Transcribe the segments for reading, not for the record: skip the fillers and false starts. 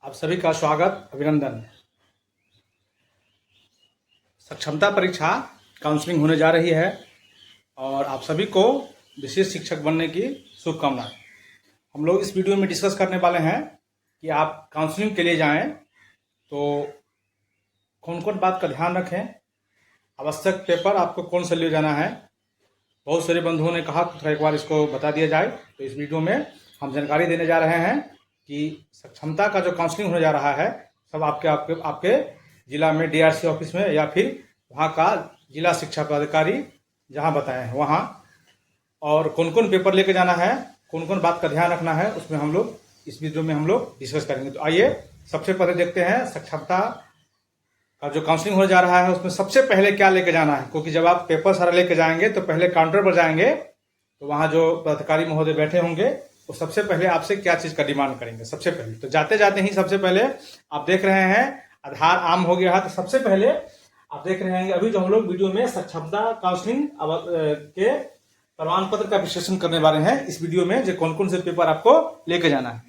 आप सभी का स्वागत, अभिनंदन। सक्षमता परीक्षा काउंसलिंग होने जा रही है और आप सभी को विशेष शिक्षक बनने की शुभकामनाएं। हम लोग इस वीडियो में डिस्कस करने वाले हैं कि आप काउंसलिंग के लिए जाएं तो कौन कौन बात का ध्यान रखें, आवश्यक पेपर आपको कौन सा ले जाना है। बहुत सारे बंधुओं ने कहा तो थोड़ा एक बार इसको बता दिया जाए। तो इस वीडियो में हम जानकारी देने जा रहे हैं कि सक्षमता का जो काउंसलिंग होने जा रहा है सब आपके आपके आपके जिला में डीआरसी ऑफिस में या फिर वहाँ का जिला शिक्षा पदाधिकारी जहाँ बताए हैं वहाँ, और कौन कौन पेपर लेके जाना है, कौन कौन बात का ध्यान रखना है, उसमें हम लोग इस वीडियो में हम लोग डिस्कस करेंगे। तो आइए सबसे पहले देखते हैं सक्षमता का जो काउंसलिंग होने जा रहा है उसमें सबसे पहले क्या लेके जाना है। क्योंकि जब आप पेपर सारा लेके जाएंगे तो पहले काउंटर पर जाएंगे तो वहाँ जो पदाधिकारी महोदय बैठे होंगे वो सबसे पहले आपसे क्या चीज़ का डिमांड करेंगे। सबसे पहले तो जाते जाते ही सबसे पहले आप देख रहे हैं आधार आम हो गया है। तो सबसे पहले आप देख रहे हैं अभी जो हम लोग वीडियो में सक्षमता काउंसलिंग के प्रमाण पत्र का विश्लेषण करने वाले हैं इस वीडियो में, जो कौन कौन से पेपर आपको लेके जाना है।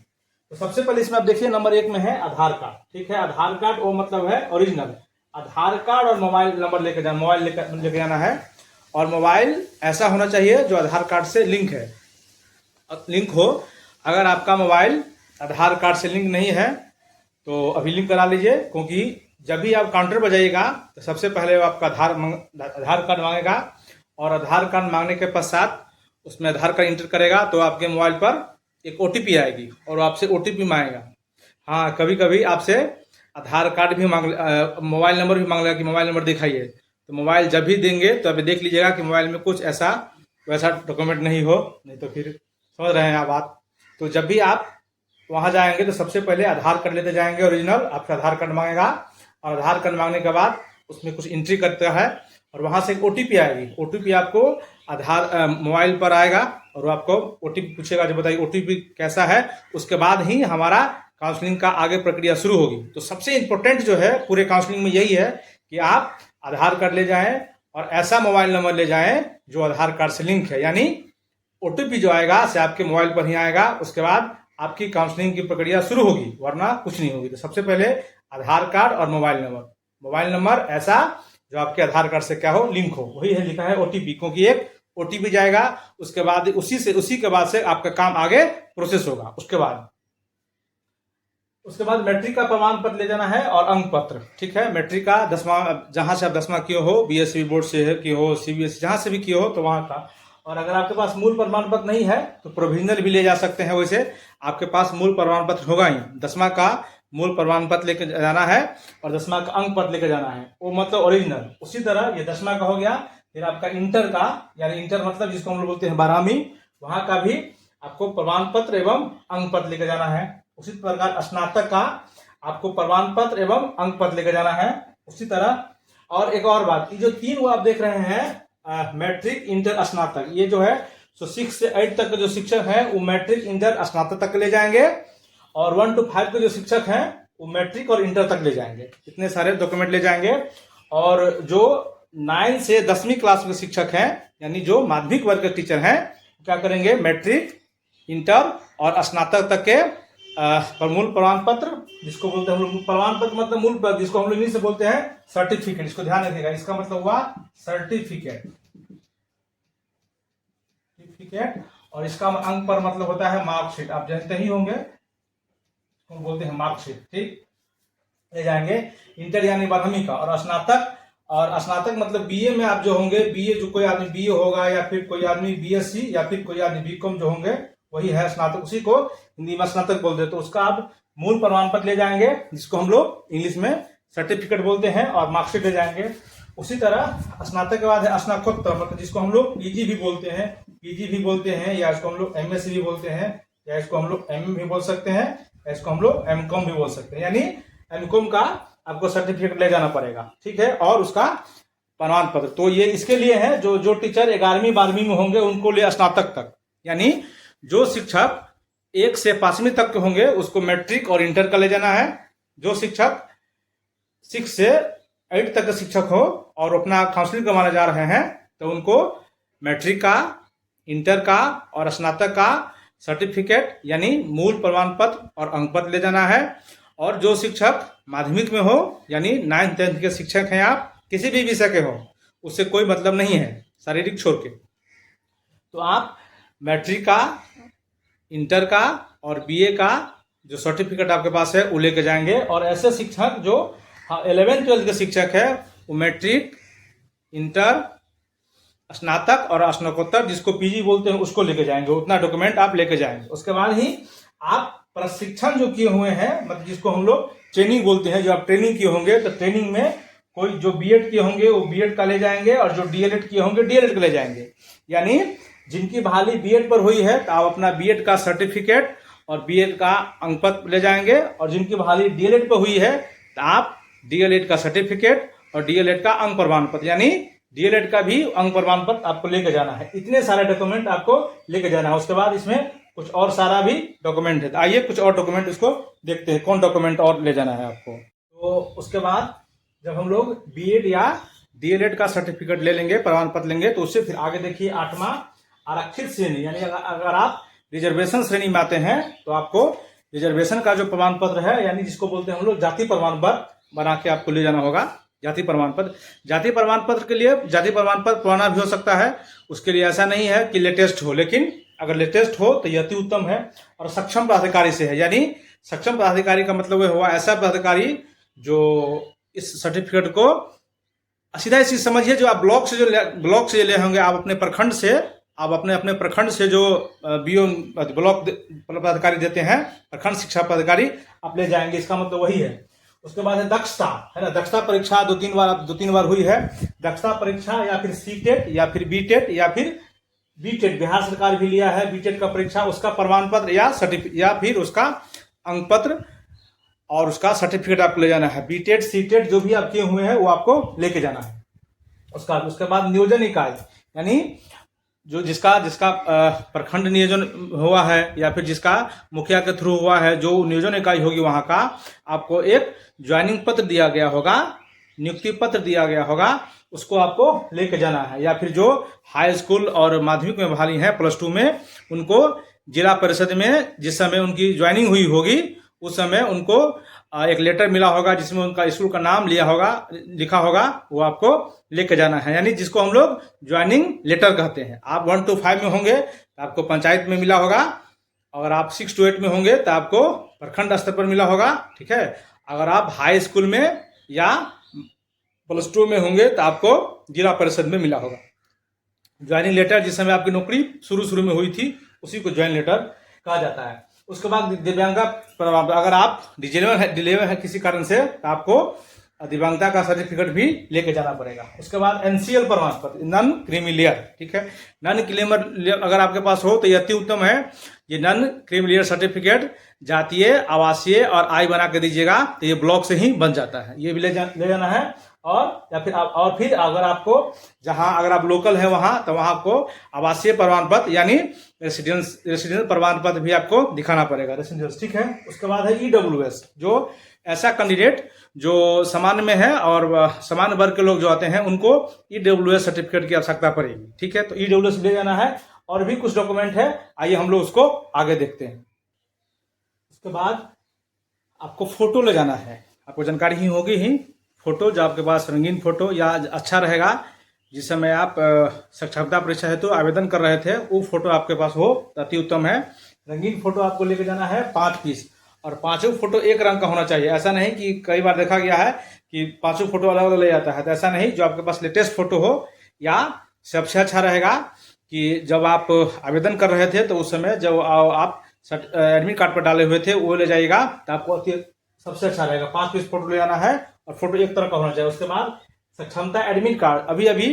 तो सबसे पहले इसमें आप देखिए नंबर 1 में है आधार कार्ड। ठीक है, आधार कार्ड वो मतलब है ओरिजिनल आधार कार्ड और मोबाइल नंबर लेके जाना, मोबाइल लेके जाना है। और मोबाइल ऐसा होना चाहिए जो आधार कार्ड से लिंक है, लिंक हो। अगर आपका मोबाइल आधार कार्ड से लिंक नहीं है तो अभी लिंक करा लीजिए, क्योंकि जब भी आप काउंटर पर जाइएगा तो सबसे पहले वो आपका आधार कार्ड मांगेगा और आधार कार्ड मांगने के पश्चात उसमें आधार कार्ड इंटर करेगा तो आपके मोबाइल पर एक ओटीपी आएगी और आपसे ओटीपी मांगेगा। हाँ, कभी कभी आपसे आधार कार्ड भी मोबाइल नंबर भी मांग लेगा कि मोबाइल नंबर दिखाइए। तो मोबाइल जब भी देंगे तो अभी देख लीजिएगा कि मोबाइल में कुछ ऐसा वैसा डॉक्यूमेंट नहीं हो, नहीं तो फिर समझ रहे हैं आप बात। तो जब भी आप वहाँ जाएंगे तो सबसे पहले आधार कार्ड लेते जाएंगे ओरिजिनल, आपका आधार कार्ड मांगेगा और आधार कार्ड मांगने के बाद उसमें कुछ एंट्री करता है और वहाँ से एक ओटीपी आएगी। ओटीपी आपको आधार मोबाइल पर आएगा और वो आपको ओटीपी पूछेगा, जो बताइए ओटीपी कैसा है। उसके बाद ही हमारा काउंसलिंग का आगे प्रक्रिया शुरू होगी। तो सबसे इम्पोर्टेंट जो है पूरे काउंसलिंग में यही है कि आप आधार कार्ड ले जाएं और ऐसा मोबाइल नंबर ले जाएं जो आधार कार्ड से लिंक है, यानी ओटीपी जो आएगा से आपके मोबाइल पर ही आएगा। उसके बाद आपकी काउंसलिंग की प्रक्रिया शुरू होगी, वरना कुछ नहीं होगी। तो सबसे पहले आधार कार्ड और मोबाइल नंबर ऐसा जो आपके आधार कार्ड से क्या हो, लिंक हो, वही है लिखा है ओटीपी, क्योंकि एक ओटीपी जाएगा। उसके बाद उसी के बाद से आपका काम आगे प्रोसेस होगा। उसके बाद मैट्रिक का प्रमाण पत्र ले जाना है और अंक पत्र। ठीक है, मैट्रिक का 10वां, जहां से आप 10वां किए हो, बीएससी बोर्ड से किए हो, सीबीएसई जहां से भी किए हो तो वहां का। और अगर आपके पास मूल प्रमाण पत्र नहीं है तो प्रोविजनल भी ले जा सकते हैं। वैसे आपके पास मूल प्रमाण पत्र होगा ही, 10वां का मूल प्रमाण पत्र लेकर जाना है और 10वां का अंक पत्र लेकर जाना है, वो मतलब ओरिजिनल। उसी तरह ये 10वां का हो गया, फिर आपका इंटर का, यानी इंटर मतलब जिसको हम लोग बोलते हैं 12वीं, वहां का भी आपको प्रमाण पत्र एवं अंक पत्र लेकर जाना है। उसी प्रकार स्नातक का आपको प्रमाण पत्र एवं अंक पत्र लेकर जाना है उसी तरह। और एक और बात, ये जो 3 वो आप देख रहे हैं मैट्रिक, इंटर, स्नातक, ये जो है सो 6 से 8 तक के जो शिक्षक हैं वो मैट्रिक, इंटर, स्नातक तक ले जाएंगे और 1 to 5 के जो शिक्षक हैं वो मैट्रिक और इंटर तक ले जाएंगे। इतने सारे डॉक्यूमेंट ले जाएंगे। और जो 9 से 10वीं क्लास के शिक्षक हैं, यानी जो माध्यमिक वर्ग के टीचर हैं, क्या करेंगे, मैट्रिक, इंटर और स्नातक तक के मूल प्रमाण पत्र, जिसको बोलते हैं हम लोग प्रमाण पत्र मतलब मूल पत्र, जिसको हम लोग इंग्लिश से बोलते हैं सर्टिफिकेट। इसको ध्यान रखिएगा, इसका मतलब हुआ सर्टिफिकेट। और इसका अंक पर मतलब होता है मार्कशीट, आप जानते ही होंगे, इसको बोलते हैं मार्कशीट। ठीक, ले जाएंगे। इंटर यानी 12वीं का, और स्नातक मतलब बीए में आप जो होंगे, बीए जो कोई आदमी बीए होगा या फिर कोई आदमी बीएससी या फिर कोई आदमी बीकॉम जो होंगे वही है स्नातक, उसी को हिंदी में स्नातक बोलते हैं। तो उसका आप मूल प्रमाण पत्र ले जाएंगे, जिसको हम लोग इंग्लिश में सर्टिफिकेट बोलते हैं, और मार्कशीट ले जाएंगे। उसी तरह स्नातक के बाद है स्नातकोत्तर, मतलब जिसको हम लोग पीजी भी बोलते हैं, या इसको हम लोग एमएससी भी बोलते हैं, या इसको हम लोग एमए भी बोल सकते हैं, या इसको हम लोग एमकॉम भी बोल सकते हैं। यानी एमकॉम का आपको सर्टिफिकेट ले जाना पड़ेगा। ठीक है, और उसका प्रमाण पत्र। तो ये इसके लिए है जो टीचर 11वीं 12वीं में होंगे उनको लिए स्नातक तक, यानी जो शिक्षक 1 से 5वीं तक के होंगे उसको मैट्रिक और इंटर का ले जाना है। जो शिक्षक 6 से 8 तक के शिक्षक हो और अपना काउंसलिंग करवाने जा रहे हैं तो उनको मैट्रिक का, इंटर का और स्नातक का सर्टिफिकेट यानी मूल प्रमाण पत्र और अंक पत्र ले जाना है। और जो शिक्षक माध्यमिक में हो, यानी 9th 10th के शिक्षक हैं आप, किसी भी विषय के हो, उससे कोई मतलब नहीं है शारीरिक छोड़ के, तो आप मैट्रिक का, इंटर का और बीए का जो सर्टिफिकेट आपके पास है वो लेके जाएंगे। और ऐसे शिक्षक जो 11th 12th के शिक्षक है वो मैट्रिक, इंटर, स्नातक और स्नातकोत्तर जिसको पीजी बोलते हैं उसको लेके जाएंगे, उतना डॉक्यूमेंट आप लेके जाएंगे। उसके बाद ही आप प्रशिक्षण जो किए हुए हैं, मतलब जिसको हम लोग ट्रेनिंग बोलते हैं, जो आप ट्रेनिंग किए होंगे, तो ट्रेनिंग में कोई जो बीएड किए होंगे वो बीएड का ले जाएंगे और जो डीएलएड किए होंगे डीएलएड का ले जाएंगे। यानी जिनकी बहाली बीएड पर हुई है तो आप अपना बीएड का सर्टिफिकेट और बीएड का अंक पत्र ले जाएंगे, और जिनकी बहाली डीएलएड पर हुई है तो आप डीएलएड का सर्टिफिकेट और डीएलएड का अंक प्रमाण पत्र, यानी डीएलएड का भी अंक प्रमाण पत्र आपको लेके जाना है। इतने सारे डॉक्यूमेंट आपको लेके जाना है। उसके बाद इसमें कुछ और सारा भी डॉक्यूमेंट है, तो आइए कुछ और डॉक्यूमेंट इसको देखते हैं, कौन डॉक्यूमेंट और ले जाना है आपको। तो उसके बाद जब हम लोग बीएड या डीएलएड का सर्टिफिकेट ले लेंगे, प्रमाण पत्र लेंगे, तो उससे फिर आगे देखिए 8वां आरक्षित श्रेणी, यानी अगर आप रिजर्वेशन श्रेणी में आते हैं तो आपको रिजर्वेशन का जो प्रमाण पत्र है, यानी जिसको बोलते हैं हम लोग जाति प्रमाण पत्र, बना के आपको ले जाना होगा। जाति प्रमाण पत्र, जाति प्रमाण पत्र के लिए जाति प्रमाण पत्र पुराना भी हो सकता है, उसके लिए ऐसा नहीं है कि लेटेस्ट हो, लेकिन अगर लेटेस्ट हो तो यह अति उत्तम है। और सक्षम प्राधिकारी से है, यानी सक्षम प्राधिकारी का मतलब हुआ ऐसा प्राधिकारी जो इस सर्टिफिकेट को सीधा इसी समझिए, जो आप ब्लॉक से ले होंगे, आप अपने प्रखंड से, आप अपने प्रखंड से जो बीओ ब्लॉक पदाधिकारी देते हैं, प्रखंड शिक्षा पदाधिकारी, आप ले जाएंगे, इसका मतलब वही है। उसके बाद है दक्षता, है ना, दक्षता परीक्षा दो तीन बार हुई है। दक्षता परीक्षा या फिर सीटेट या फिर बीटेट या फिर बीटेट, बिहार सरकार भी लिया है बीटेट का परीक्षा, उसका प्रमाण पत्र या फिर उसका अंक पत्र और उसका सर्टिफिकेट आपको ले जाना है। बीटेट सीटेट जो भी आप किए हुए हैं वो आपको लेके जाना है। उसके बाद नियोजन इकाई, यानी जो जिसका प्रखंड नियोजन हुआ है या फिर जिसका मुखिया के थ्रू हुआ है, जो नियोजन इकाई होगी वहां का, आपको एक ज्वाइनिंग पत्र दिया गया होगा, नियुक्ति पत्र दिया गया होगा, उसको आपको लेके जाना है। या फिर जो हाई स्कूल और माध्यमिक में बहाली है +2 में, उनको जिला परिषद में जिस समय उनकी ज्वाइनिंग हुई होगी उस समय उनको एक लेटर मिला होगा जिसमें उनका स्कूल का नाम लिखा होगा, वो आपको लेके जाना है, यानी जिसको हम लोग ज्वाइनिंग लेटर कहते हैं। आप 1 to 5 में होंगे तो आपको पंचायत में मिला होगा, अगर आप 6 to 8 में होंगे तो आपको प्रखंड स्तर पर मिला होगा, ठीक है। अगर आप हाई स्कूल में या +2 में होंगे तो आपको जिला परिषद में मिला होगा। ज्वाइनिंग लेटर जिस समय आपकी नौकरी शुरू में हुई थी उसी को ज्वाइन लेटर कहा जाता है। उसके बाद दिव्यांगता, अगर आप डिलेवर है किसी कारण से तो आपको दिव्यांगता का सर्टिफिकेट भी लेके जाना पड़ेगा। उसके बाद एनसीएल प्रमाण पत्र, नॉन क्रीमी लेयर, ठीक है। नॉन क्रीमी अगर आपके पास हो तो ये अति उत्तम है। ये नॉन क्रीमी लेयर सर्टिफिकेट जातीय, आवासीय और आय बना के दीजिएगा तो ये ब्लॉक से ही बन जाता है, ये भी ले जाना है। और फिर अगर आपको अगर आप लोकल है वहां तो वहां आपको आवासीय प्रमाण पत्र यानी रेसिडेंस प्रमाण पत्र भी आपको दिखाना पड़ेगा, रेसिडेंस, ठीक है। उसके बाद है ईडब्ल्यूएस, जो ऐसा कैंडिडेट जो सामान्य में है और सामान्य वर्ग के लोग जो आते हैं उनको ईडब्ल्यूएस सर्टिफिकेट की आवश्यकता पड़ेगी, ठीक है। तो ईडब्ल्यूएस ले जाना है। और भी कुछ डॉक्यूमेंट है, आइए हम लोग उसको आगे देखते हैं। उसके बाद आपको फोटो ले जाना है, आपको जानकारी ही होगी ही, फोटो जो आपके पास रंगीन फोटो या अच्छा रहेगा, जिस समय आप साक्षरता परीक्षा हेतु आवेदन कर रहे थे वो फोटो आपके पास हो अति उत्तम है। रंगीन फोटो आपको लेके जाना है 5 पीस, और 5 फोटो एक रंग का होना चाहिए। ऐसा नहीं कि कई बार देखा गया है कि 5 फोटो अलग अलग ले जाता है, तो ऐसा नहीं। जो आपके पास लेटेस्ट फोटो हो, या सबसे अच्छा रहेगा कि जब आप आवेदन कर रहे थे तो उस समय जब आप एडमिट कार्ड पर डाले हुए थे वो ले जाइएगा तो आपको सबसे अच्छा रहेगा। 5 पीस फोटो ले जाना है और फोटो एक तरह का होना चाहिए। उसके बाद सक्षमता एडमिट कार्ड, अभी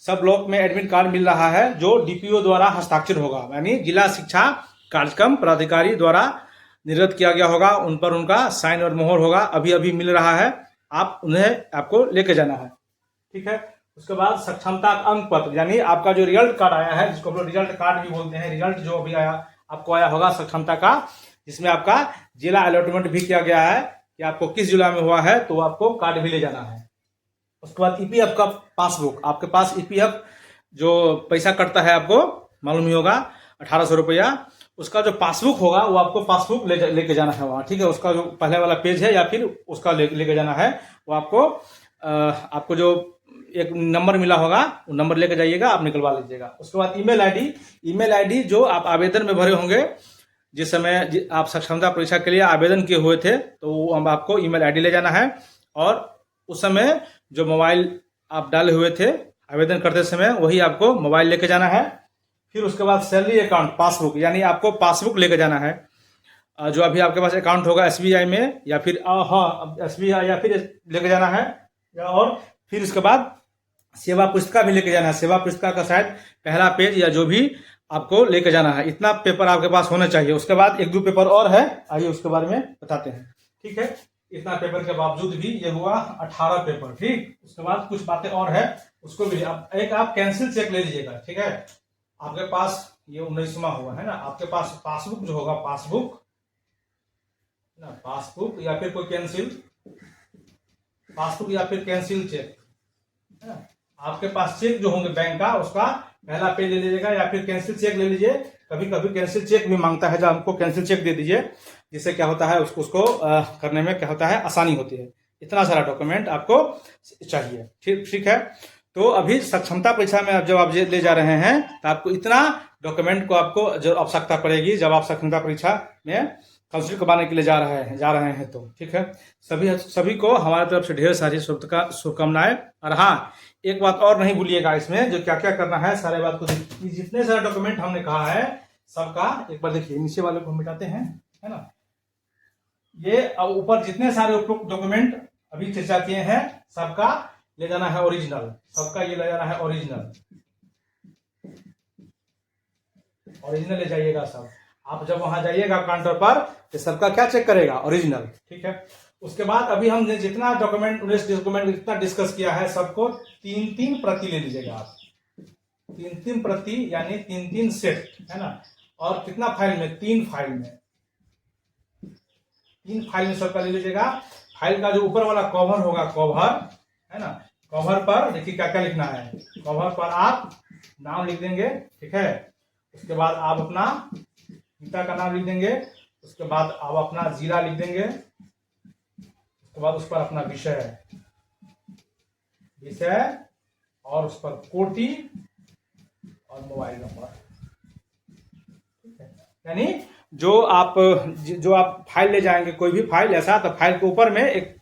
सब ब्लॉक में एडमिट कार्ड मिल रहा है जो डीपीओ द्वारा हस्ताक्षर होगा, यानी जिला शिक्षा कार्यक्रम प्राधिकारी द्वारा निर्गत किया गया होगा, उन पर उनका साइन और मोहर होगा, अभी मिल रहा है, आपको लेके जाना है, ठीक है। उसके बाद सक्षमता अंक पत्र, यानी आपका जो रिजल्ट कार्ड आया है, जिसको हम लोग रिजल्ट कार्ड भी बोलते हैं, रिजल्ट जो अभी आपको आया होगा सक्षमता का, जिसमें आपका जिला अलॉटमेंट भी किया गया है कि आपको किस जिला में हुआ है, तो आपको कार्ड भी ले जाना है। उसके बाद ईपीएफ का पासबुक, आपके पास ईपीएफ जो पैसा कटता है आपको मालूम ही होगा, 1800 रुपया, उसका जो पासबुक होगा वो आपको पासबुक लेके जाना है वहाँ, ठीक है। उसका जो पहले वाला पेज है या फिर उसका लेके जाना है, वो आपको जो एक नंबर मिला होगा वो नंबर लेके जाइएगा, आप निकलवा लीजिएगा। उसके बाद ईमेल आईडी जो आप आवेदन में भरे होंगे, जिस समय आप सक्षमता परीक्षा के लिए आवेदन किए हुए थे, तो वो हम आपको ईमेल आईडी ले जाना है। और उस समय जो मोबाइल आप डाले हुए थे आवेदन करते समय, वही आपको मोबाइल लेके जाना है। फिर उसके बाद सैलरी अकाउंट पासबुक, यानी आपको पासबुक लेके जाना है। जो अभी आपके पास अकाउंट होगा SBI में या फिर SBI या फिर लेके जाना है। और फिर उसके बाद सेवा पुस्तिका भी लेके जाना है। सेवा पुस्तिका का शायद पहला पेज या जो भी आपको लेके जाना है, इतना पेपर आपके पास होना चाहिए। उसके बाद 1-2 पेपर और है, आइए उसके बारे में बताते हैं, ठीक है। इतना पेपर के बावजूद भी ये हुआ 18 पेपर, ठीक। उसके बाद कुछ बातें और है, उसको भी आप कैंसिल चेक ले लीजिएगा, ठीक है। आपके पास ये 19वां हुआ है ना, आपके पास पासबुक जो होगा, पासबुक या फिर कोई पासबुक या फिर कैंसिल चेक है ना। आपके पास चेक जो होंगे बैंक का, उसका पहला पेज ले लीजिएगा या फिर कैंसिल चेक ले लीजिए। कभी कभी कैंसिल चेक भी मांगता है, जब हमको कैंसिल चेक दे दीजिए, जिससे क्या होता है उसको करने में क्या होता है, आसानी होती है। इतना सारा डॉक्यूमेंट आपको चाहिए, ठीक है। तो अभी सक्षमता परीक्षा में जब आप ले जा रहे हैं, तो आपको इतना डॉक्यूमेंट को आपको जो आवश्यकता पड़ेगी जब आप सक्षमता परीक्षा में काउंसलिंग करवाने के लिए जा रहे हैं तो, ठीक है। सभी को हमारे तरफ से ढेर सारी शुभकामनाएं। और हाँ, एक बात और नहीं भूलिएगा, इसमें जो क्या क्या करना है सारे बात को, जितने सारे डॉक्यूमेंट हमने कहा है सबका एक बार देखिए, नीचे वाले को मिटाते हैं, है ना। ये ऊपर जितने सारे डॉक्यूमेंट अभी चर्चा किए हैं, सबका ले जाना है ओरिजिनल, सबका ये ले जाना है ओरिजिनल ले जाइएगा सब। आप जब वहां जाइएगा काउंटर पर, तो सबका क्या चेक करेगा, ओरिजिनल, ठीक है। उसके बाद अभी हमने जितना डॉक्यूमेंट जितना डिस्कस किया है, सबको 3-3 प्रति ले लीजिएगा आप, 3-3 प्रति यानी 3-3 सेट, है ना। और कितना फाइल में, 3 फाइल में सबका ले लीजिएगा। फाइल का जो ऊपर वाला कवर होगा, कवर है ना, कवर पर देखिए क्या क्या लिखना है। कवर पर आप नाम लिख देंगे, ठीक है। उसके बाद आप अपना पिता का नाम लिख देंगे। उसके बाद आप अपना जिला लिख देंगे। उसके बाद उस पर अपना विषय और उस पर कोटि और मोबाइल नंबर, ठीक है। यानी जो आप फाइल ले जाएंगे, कोई भी फाइल ऐसा, तो फाइल के ऊपर में एक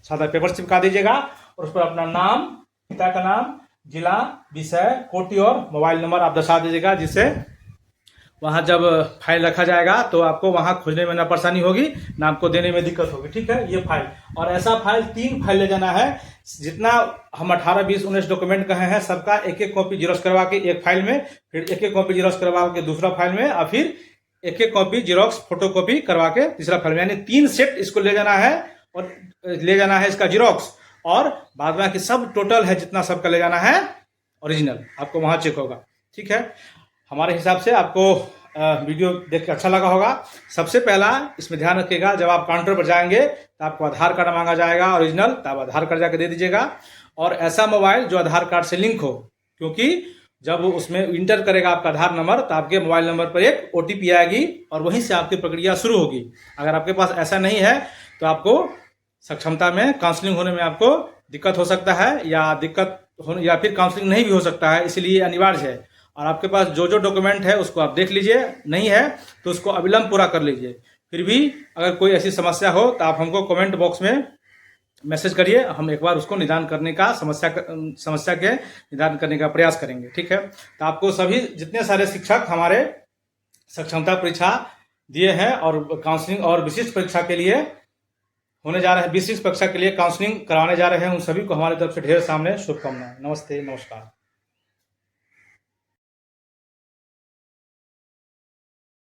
सादा पेपर चिपका दीजिएगा और उस पर अपना नाम, पिता का नाम, जिला, विषय, कोटि और मोबाइल नंबर आप दर्शा दीजिएगा, जिससे वहां जब फाइल रखा जाएगा तो आपको वहां खोजने में ना परेशानी होगी, ना आपको देने में दिक्कत होगी, ठीक है। ये फाइल, और ऐसा फाइल 3 फाइल ले जाना है। जितना हम 18, 20, 19 डॉक्यूमेंट कहे हैं, सबका एक कॉपी जेरॉक्स करवा के एक फाइल में, फिर एक कॉपी जेरॉक्स करवा के दूसरा फाइल में, और फिर एक कॉपी जेरॉक्स फोटो कॉपी करवा के तीसरा फाइल में, यानी 3 सेट इसको ले जाना है। और ले जाना है इसका जेरॉक्स, और बाद में सब टोटल है जितना सबका ले जाना है ओरिजिनल, आपको वहां चेक होगा, ठीक है। हमारे हिसाब से आपको वीडियो देख के अच्छा लगा होगा। सबसे पहला इसमें ध्यान रखिएगा, जब आप काउंटर पर जाएंगे तो आपको आधार कार्ड मांगा जाएगा ओरिजिनल, तो आप आधार कार्ड जाके दे दीजिएगा। और ऐसा मोबाइल जो आधार कार्ड से लिंक हो, क्योंकि जब उसमें इंटर करेगा आपका आधार नंबर, तो आपके मोबाइल नंबर पर एक OTP आएगी और वहीं से आपकी प्रक्रिया शुरू होगी। अगर आपके पास ऐसा नहीं है तो आपको सक्षमता में काउंसलिंग होने में आपको दिक्कत हो सकता है, या फिर काउंसलिंग नहीं भी हो सकता है, इसलिए अनिवार्य है। और आपके पास जो डॉक्यूमेंट है उसको आप देख लीजिए, नहीं है तो उसको अविलंब पूरा कर लीजिए। फिर भी अगर कोई ऐसी समस्या हो तो आप हमको कमेंट बॉक्स में मैसेज करिए, हम एक बार उसको निदान करने का समस्या के निदान करने का प्रयास करेंगे, ठीक है। तो आपको सभी जितने सारे शिक्षक हमारे सक्षमता परीक्षा दिए हैं और काउंसलिंग और विशिष्ट परीक्षा के लिए होने जा रहे हैं, विशिष्ट परीक्षा के लिए काउंसलिंग कराने जा रहे हैं, उन सभी को हमारी तरफ से ढेर सामने शुभकामनाएं। नमस्ते, नमस्कार।